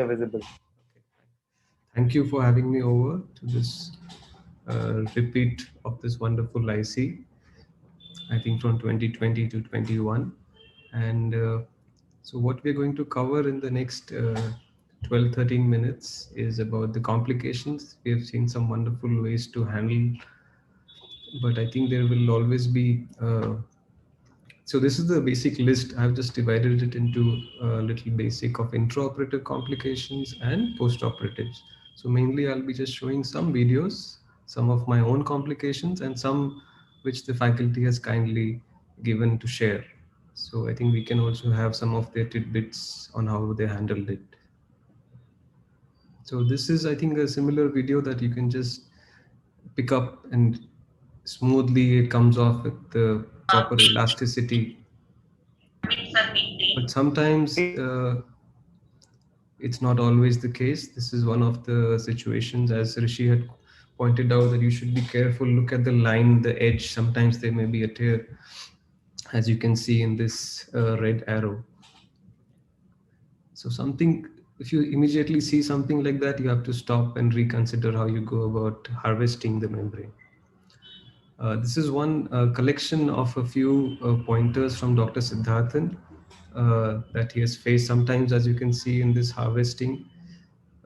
visible. Thank you for having me over to this repeat of this wonderful IC, I think from 2020 to 21. And so what we're going to cover in the next 12, 13 minutes is about the complications. We have seen some wonderful ways to handle, but I think there will always be so this is the basic list. I've just divided it into a little basic of intraoperative complications and post-operatives. So mainly I'll be just showing some videos, some of my own complications and some which the faculty has kindly given to share. So I think we can also have some of their tidbits on how they handled it. So this is, I think, a similar video that you can just pick up and smoothly it comes off with the proper elasticity. But sometimes it's not always the case. This is one of the situations, as Rishi had pointed out, that you should be careful. Look at the line, the edge. Sometimes there may be a tear, as you can see in this red arrow. So something, if you immediately see something like that, you have to stop and reconsider how you go about harvesting the membrane. This is one collection of a few pointers from Dr. Siddharthan that he has faced. Sometimes, as you can see in this harvesting,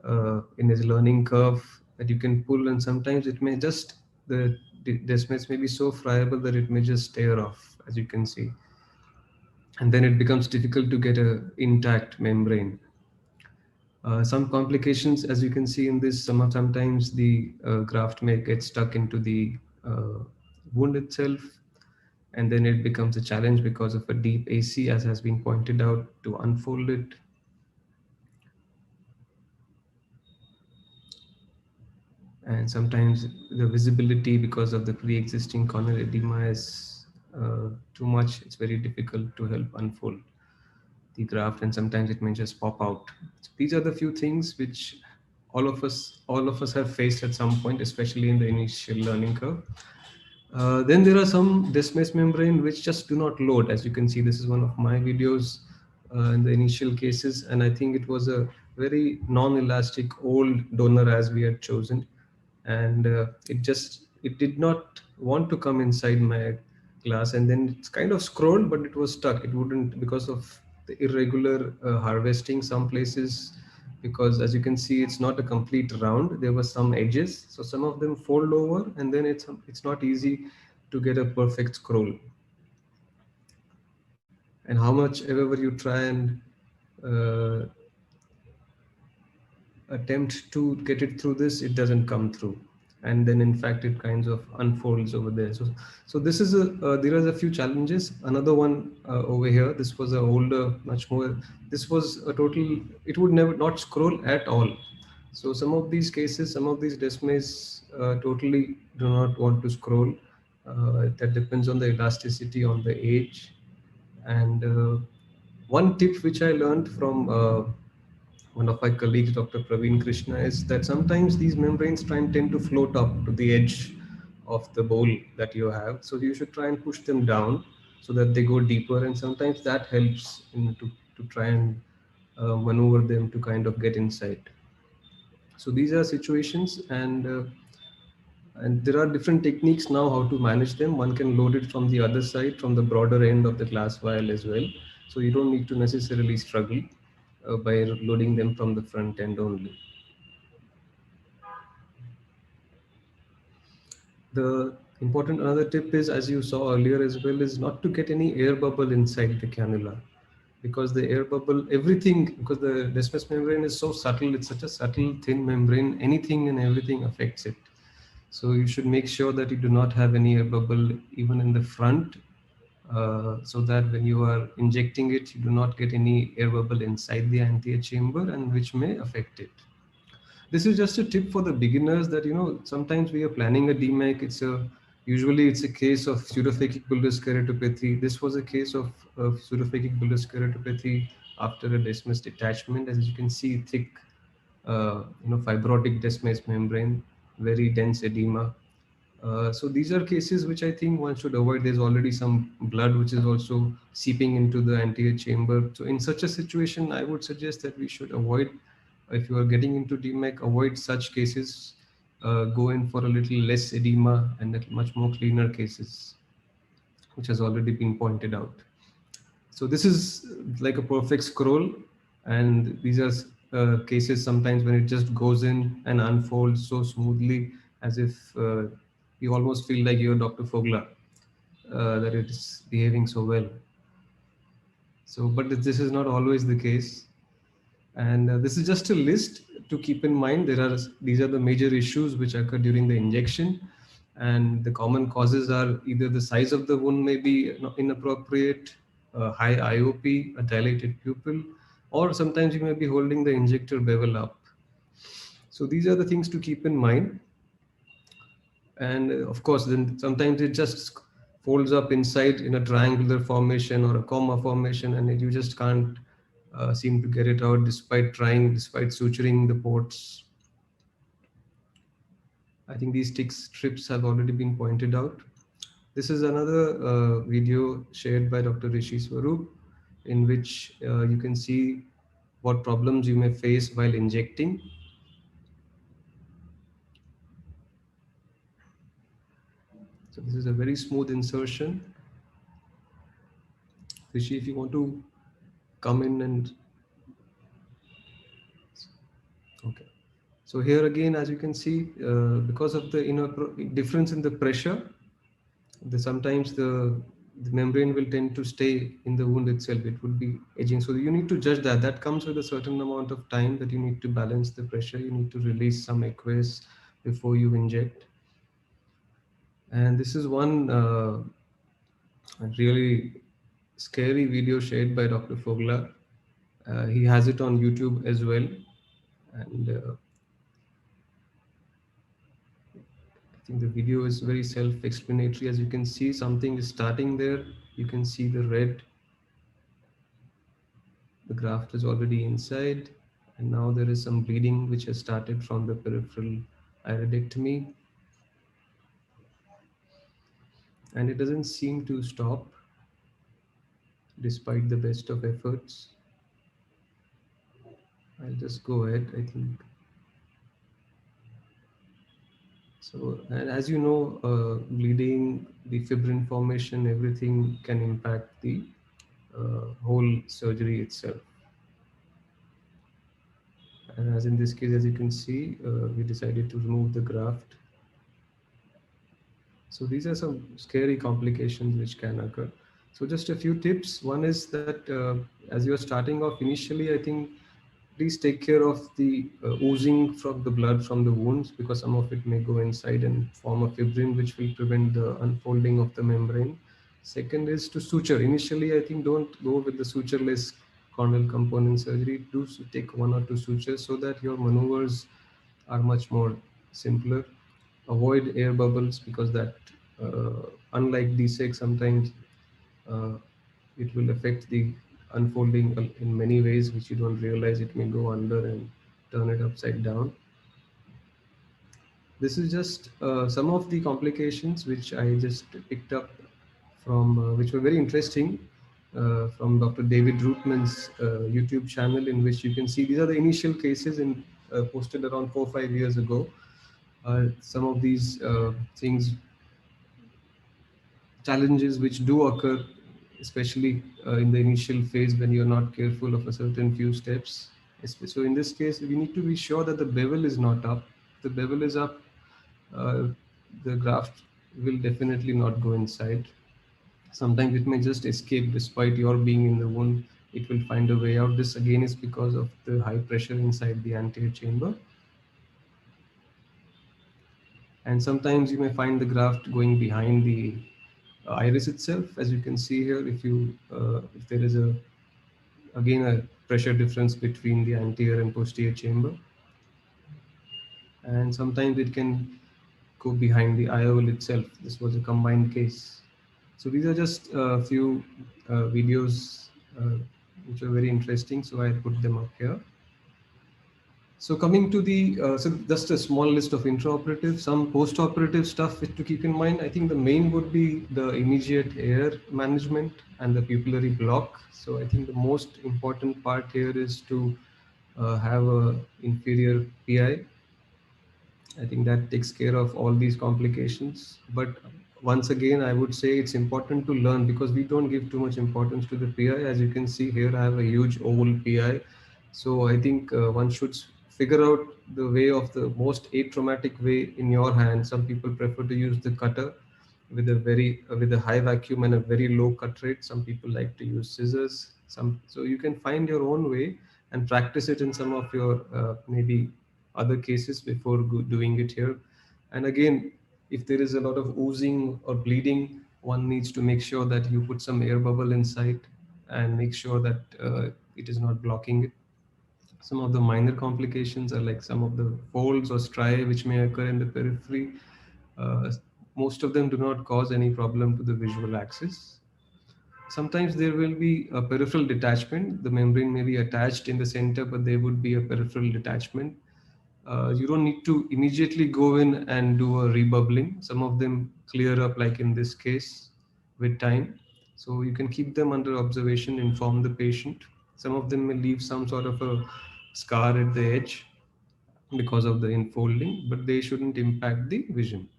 in his learning curve, that you can pull, and sometimes it may just, the desmids may be so friable that it may just tear off, as you can see. And then it becomes difficult to get a intact membrane. Some complications, as you can see in this, sometimes the graft may get stuck into the wound itself, and then it becomes a challenge because of a deep AC, as has been pointed out, to unfold it. And sometimes the visibility, because of the pre-existing corneal edema, is too much. It's very difficult to help unfold the graft, and sometimes it may just pop out. So these are the few things which all of us have faced at some point, especially in the initial learning curve. Then there are some desmos membrane which just do not load. As you can see, this is one of my videos in the initial cases, and I think it was a very non-elastic old donor as we had chosen, and it did not want to come inside my glass, and then it's kind of scrolled, but it was stuck. It wouldn't, because of the irregular harvesting some places, because as you can see, it's not a complete round. There were some edges, so some of them fold over, and then it's not easy to get a perfect scroll. And how much ever you try and uh, attempt to get it through this, it doesn't come through, and then in fact it kinds of unfolds over there. So this is a there are a few challenges. Another one over here, this was a older, much more, this was a total, it would never not scroll at all. So some of these cases, some of these desmes totally do not want to scroll. That depends on the elasticity, on the age. And one tip which I learned from one of my colleagues, Dr. Praveen Krishna, is that sometimes these membranes tend to float up to the edge of the bowl that you have. So you should try and push them down so that they go deeper, and sometimes that helps to try and maneuver them to kind of get inside. So these are situations, and there are different techniques now how to manage them. One can load it from the other side, from the broader end of the glass vial as well. So you don't need to necessarily struggle by loading them from the front end only. The important another tip is, as you saw earlier as well, is not to get any air bubble inside the cannula, because the air bubble, everything, because the desmos membrane is so subtle, it's such a subtle thin membrane, anything and everything affects it. So you should make sure that you do not have any air bubble even in the front, so that when you are injecting it, you do not get any air bubble inside the anterior chamber, and which may affect it. This is just a tip for the beginners, that sometimes we are planning a DMEC. Usually it's a case of pseudophakic bullous keratopathy. This was a case of pseudophakic bullous keratopathy after a desmos detachment. As you can see, thick fibrotic desmos membrane, very dense edema. So these are cases which I think one should avoid. There's already some blood which is also seeping into the anterior chamber. So in such a situation, I would suggest that we should avoid If you are getting into DMEC, avoid such cases. Go in for a little less edema and much more cleaner cases, which has already been pointed out. So this is like a perfect scroll, and these are cases sometimes when it just goes in and unfolds so smoothly, as if you almost feel like you're Dr. Fogler, that it is behaving so well. So, but this is not always the case. And this is just a list to keep in mind. These are the major issues which occur during the injection, and the common causes are either the size of the wound may be inappropriate, high IOP, a dilated pupil, or sometimes you may be holding the injector bevel up. So these are the things to keep in mind. And of course, then sometimes it just folds up inside in a triangular formation or a comma formation, and you just can't seem to get it out despite trying, despite suturing the ports. I think these strips have already been pointed out. This is another video shared by Dr. Rishi Swaroop, in which you can see what problems you may face while injecting. So this is a very smooth insertion. Rishi, if you want to come in and... Okay. So here again, as you can see, because of the difference in the pressure, sometimes the membrane will tend to stay in the wound itself. It will be edging. So you need to judge that. That comes with a certain amount of time that you need to balance the pressure. You need to release some aqueous before you inject. And this is one really scary video shared by Dr. Fogler. He has it on YouTube as well. And I think the video is very self-explanatory. As you can see, something is starting there. You can see the red. The graft is already inside, and now there is some bleeding which has started from the peripheral iridectomy. And it doesn't seem to stop despite the best of efforts. I'll just go ahead, I think. So, and as you know, bleeding, the fibrin formation, everything can impact the whole surgery itself. And as in this case, as you can see, we decided to remove the graft. So these are some scary complications which can occur. So just a few tips. One is that as you're starting off initially, I think please take care of the oozing from the blood from the wounds, because some of it may go inside and form a fibrin which will prevent the unfolding of the membrane. Second is to suture. Initially, I think don't go with the sutureless corneal component surgery. Do take 1 or 2 sutures so that your maneuvers are much more simpler. Avoid air bubbles, because that, unlike DSEC, sometimes it will affect the unfolding in many ways which you don't realize. It may go under and turn it upside down. This is just some of the complications which I just picked up from, which were very interesting, from Dr. David Rootman's YouTube channel, in which you can see these are the initial cases posted around 4 or 5 years ago. Some of these things, challenges which do occur, especially in the initial phase when you're not careful of a certain few steps. So in this case, we need to be sure that the bevel is not up. If the bevel is up, the graft will definitely not go inside. Sometimes it may just escape despite your being in the wound. It will find a way out. This again is because of the high pressure inside the anterior chamber. And sometimes you may find the graft going behind the iris itself. As you can see here, if there is again a pressure difference between the anterior and posterior chamber, and sometimes it can go behind the IOL itself. This was a combined case. So these are just a few videos which are very interesting, so I put them up here. So coming to the, so just a small list of intraoperative, some post-operative stuff to keep in mind. I think the main would be the immediate air management and the pupillary block. So I think the most important part here is to have a inferior PI. I think that takes care of all these complications. But once again, I would say it's important to learn because we don't give too much importance to the PI. As you can see here, I have a huge oval PI. So I think one should figure out the way of the most atraumatic way in your hand. Some people prefer to use the cutter with a with a high vacuum and a very low cut rate. Some people like to use scissors. So you can find your own way and practice it in some of your maybe other cases before doing it here. And again, if there is a lot of oozing or bleeding, one needs to make sure that you put some air bubble inside and make sure that it is not blocking it. Some of the minor complications are like some of the folds or striae which may occur in the periphery. Uh, Most of them do not cause any problem to the visual axis. Sometimes there will be a peripheral detachment. The membrane may be attached in the center, but there would be a peripheral detachment. You don't need to immediately go in and do a rebubbling. Some of them clear up, like in this case, with time. So you can keep them under observation, inform the patient. Some of them may leave some sort of a scar at the edge because of the enfolding, but they shouldn't impact the vision.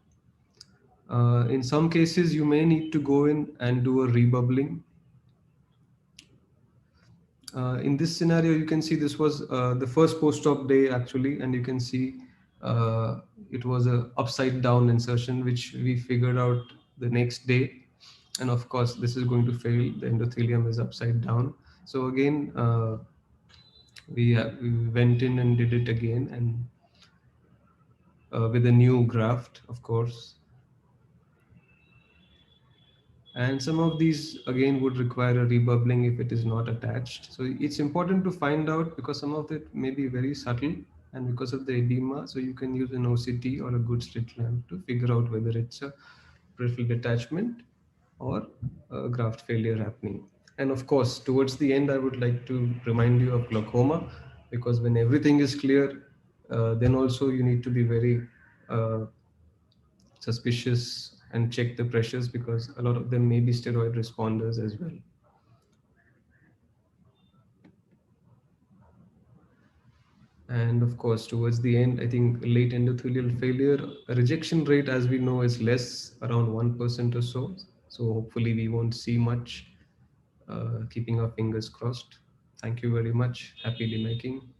In some cases, you may need to go in and do a rebubbling. In this scenario, you can see this was the first post-op day actually, and you can see uh, it was a upside down insertion, which we figured out the next day. And of course, this is going to fail. The endothelium is upside down. So again, we went in and did it again, and with a new graft, of course. And some of these again would require a rebubbling if it is not attached. So it's important to find out because some of it may be very subtle and because of the edema. So you can use an OCT or a good slit lamp to figure out whether it's a peripheral detachment or a graft failure happening. And of course, towards the end, I would like to remind you of glaucoma because when everything is clear, then also you need to be very uh, suspicious and check the pressures because a lot of them may be steroid responders as well. And of course, towards the end, I think late endothelial failure rejection rate, as we know, is less, around 1% or so. So hopefully, we won't see much. Keeping our fingers crossed. Thank you very much. Happy making.